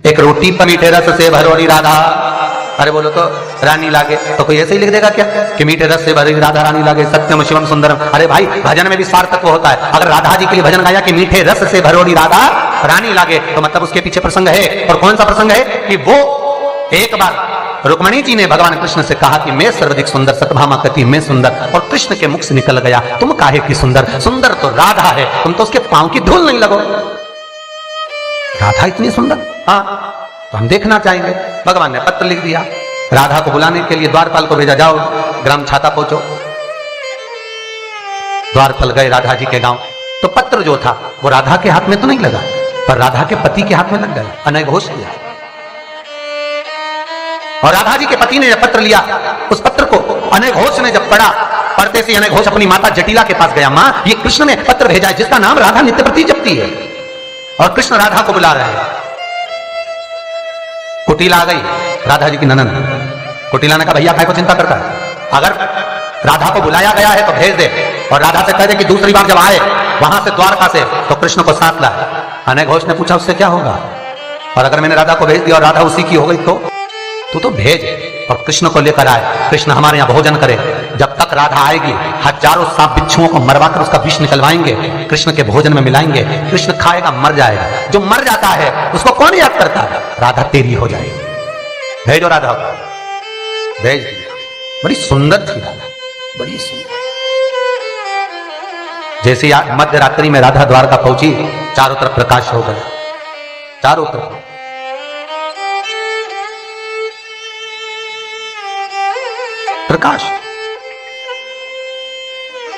एक रोटी पर मीठे रस से भरोरी राधा, अरे बोलो तो रानी लागे, तो कोई ऐसे ही लिख देगा क्या कि मीठे रस से भरी राधा रानी लागे, सत्यम शिवम सुंदरम। अरे भाई भजन में भी सार तत्व होता है। अगर राधा जी के लिए भजन गाया कि मीठे रस से भरोरी राधा रानी लागे, तो मतलब उसके पीछे प्रसंग है। और कौन सा प्रसंग है कि वो एक बार रुक्मणी जी ने भगवान कृष्ण से कहा कि मैं सर्वाधिक सुंदर, सतभामा कहती मैं सुंदर, और कृष्ण के मुख से निकल गया तुम काहे की सुंदर, सुंदर तो राधा है, तुम तो उसके पांव की धूल नहीं लगो। राधा इतनी सुंदर, हाँ तो हम देखना चाहेंगे। भगवान ने पत्र लिख दिया, राधा को बुलाने के लिए द्वारपाल को भेजा, जाओ ग्राम छाता पहुंचो। द्वारपाल गए राधा जी के गांव, तो पत्र जो था वो राधा के हाथ में तो नहीं लगा, पर राधा के पति के हाथ में लग गया, अनघोष किया। और राधा जी के पति ने जब पत्र लिया, उस पत्र को अनघोष ने जब पढ़ा, पढ़ते से अनघोष अपनी माता जटिला के पास गया, मां ये कृष्ण ने पत्र भेजा है जिसका नाम राधा नित्य प्रति जपती है, और कृष्ण राधा को बुला रहे हैं। कुटिला आ गई, राधा जी की ननंद। कुटिला ने कहा भैया काय को चिंता करता है, अगर राधा को बुलाया गया है तो भेज दे, और राधा से कह दे कि दूसरी बार जब आए वहां से द्वारका से तो कृष्ण को साथ लाए। अनघोष ने पूछा उससे क्या होगा, और अगर मैंने राधा को भेज दिया और राधा उसी की हो गई तो तू तो भेज, और कृष्ण को लेकर आए, कृष्ण हमारे यहाँ भोजन करे, जब तक राधा आएगी हजारों सांप बिच्छुओं को मरवाकर उसका विष निकलवाएंगे, कृष्ण के भोजन में मिलाएंगे, कृष्ण खाएगा मर जाएगा, जो मर जाता है उसको कौन याद करता है, राधा तेरी हो जाएगी। भेजो राधा को, भेज दिया। बड़ी सुंदर थी राधा, बड़ी सुंदर। जैसे मध्य रात्रि में राधा द्वारका पहुंची, चारों तरफ प्रकाश हो गया, चारों तरफ प्रकाश,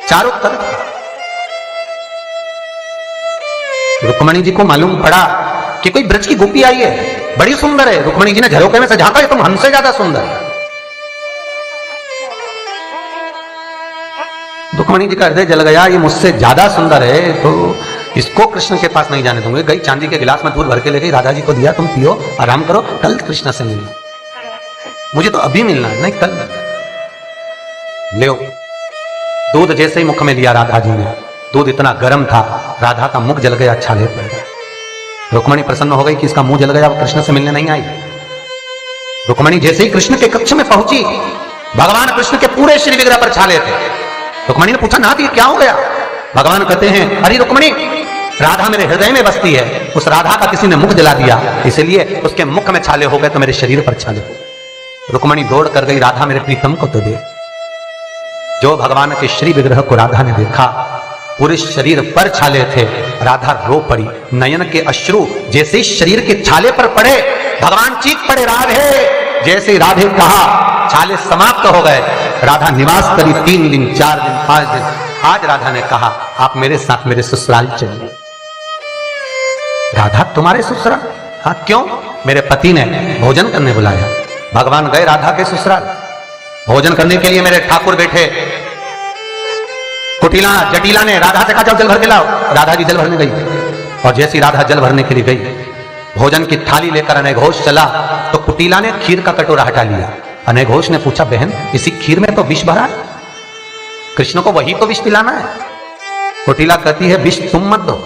चारों तरफ। रुक्मणी जी को मालूम पड़ा कि कोई ब्रज की गोपी आई है, बड़ी सुंदर है। रुक्मणी जी ने झरोखे में से झांका, है तुम हमसे ज्यादा सुंदर है। रुक्मणी जी का हृदय जल गया, ये मुझसे ज्यादा सुंदर है तो इसको कृष्ण के पास नहीं जाने दूंगे। गई चांदी के गिलास में दूध भर के ले गई, राधा जी को दिया, तुम पियो आराम करो, कल कृष्ण से मिलना, मुझे तो अभी मिलना है, नहीं कल। ले दूध जैसे ही मुख में लिया राधा जी ने, दूध इतना गर्म था राधा का मुख जल गया, छाले पड़ गए। रुक्मणी प्रसन्न हो गई कि इसका मुंह जल गया, वो कृष्ण से मिलने नहीं आई। रुक्मणी जैसे ही कृष्ण के कक्ष में पहुंची, भगवान कृष्ण के पूरे श्री विग्रह पर छाले थे। रुक्मणी ने पूछा नाथ ये क्या हो गया। भगवान कहते हैं अरे रुक्मणी राधा मेरे हृदय में बसती है, उस राधा का किसी ने मुख जला दिया, इसलिए उसके मुख में छाले हो गए तो मेरे शरीर पर छाले हो गए। रुक्मणी दौड़ कर गई, राधा मेरे प्रीतम को तो दे। जो भगवान के श्री विग्रह को राधा ने देखा, पूरे शरीर पर छाले थे, राधा रो पड़ी, नयन के अश्रु जैसे ही शरीर के छाले पर पड़े, भगवान चीख पड़े राधे। जैसे राधे कहा छाले समाप्त हो गए, राधा निवास करी 3 दिन 4 दिन 5 दिन। आज राधा ने कहा आप मेरे साथ मेरे ससुराल चलिए। राधा तुम्हारे ससुराल? हाँ क्यों? मेरे पति ने भोजन करने बुलाया। भगवान गए राधा के ससुराल, भोजन करने के लिए मेरे ठाकुर बैठे। कुटिला जटिला ने राधा से कहा जाओ जल भर के लाओ। राधा जी जल भरने गई, और जैसी राधा जल भरने के लिए गई, भोजन की थाली लेकर अनघोष चला तो कुटिला ने खीर का कटोरा हटा लिया। अनघोष ने पूछा बहन इसी खीर में तो विष भरा है, कृष्ण को वही तो विष पिलाना है। कुटिला कहती है विष तुम मत दो,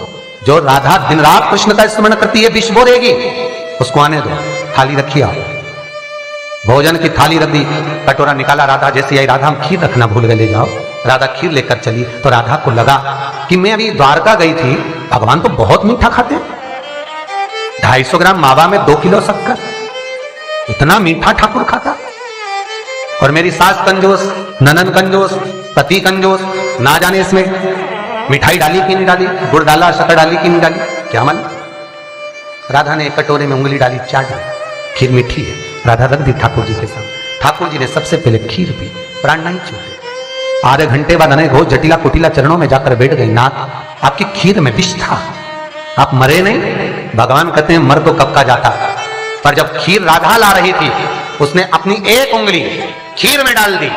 जो राधा दिन रात कृष्ण का स्मरण करती है विष वो रहेगी, उसको आने दो। थाली रखी आप, भोजन की थाली रख दी, कटोरा निकाला, राधा जैसे आई, राधा हम खीर रखना भूल गए, ले जाओ। राधा खीर लेकर चली तो राधा को लगा कि मैं अभी द्वारका गई थी, भगवान तो बहुत मीठा खाते, 250 ग्राम मावा में 2 किलो शक्कर, इतना मीठा ठाकुर खाता। और मेरी सास कंजूस, ननन कंजूस, पति कंजूस, ना जाने इसमें मिठाई डाली कि नहीं डाली, गुड़ डाला शक्कर डाली कि नहीं डाली, क्या मालूम। राधा ने कटोरे में उंगली डाली, चाट, खीर मीठी है, राधा रख दी ठाकुर जी के सामने। ठाकुर जी ने सबसे पहले खीर पी, प्राण नहीं छूटे। आधे घंटे बाद अनघोष जटिला कुटिला चरणों में जाकर बैठ गई, नाथ आपकी खीर में विष था, आप मरे नहीं। भगवान कहते हैं मर तो कब का जाता, पर जब खीर राधा ला रही थी उसने अपनी एक उंगली खीर में डाल दी,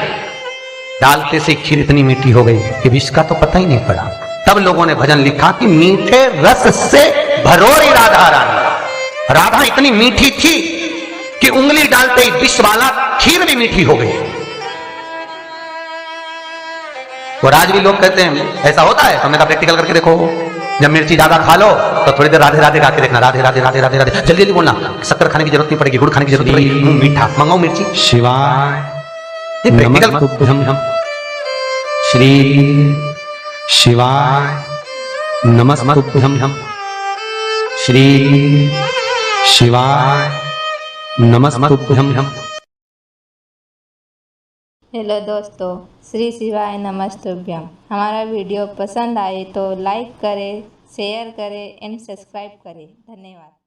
डालते से खीर इतनी मीठी हो गई कि विष का तो पता ही नहीं पड़ा। तब लोगों ने भजन लिखा कि मीठे रस से भरोरी राधा रानी। राधा इतनी मीठी थी कि उंगली डालते ही विष वाला खीर भी मीठी हो गई। और आज भी लोग कहते हैं ऐसा होता है, हमने कहा प्रैक्टिकल करके देखो, जब मिर्ची ज्यादा खा लो तो थोड़ी देर राधे राधे गा के देखना, राधे राधे राधे राधे राधे, जल्दी जल्दी बोलना, शक्कर खाने की जरूरत नहीं पड़ेगी, गुड़ खाने की जरूरत नहीं पड़ेगी, मीठा मंगाओ मिर्ची। शिवाय नमस्तुभ्यं श्री शिवाय नमस्तुभ्यं श्री शिवाय नमस्तुभ्यं। हेलो दोस्तों, श्री शिवाय नमस्तुभ्यम। हमारा वीडियो पसंद आए तो लाइक करें, शेयर करें एंड सब्सक्राइब करें। धन्यवाद।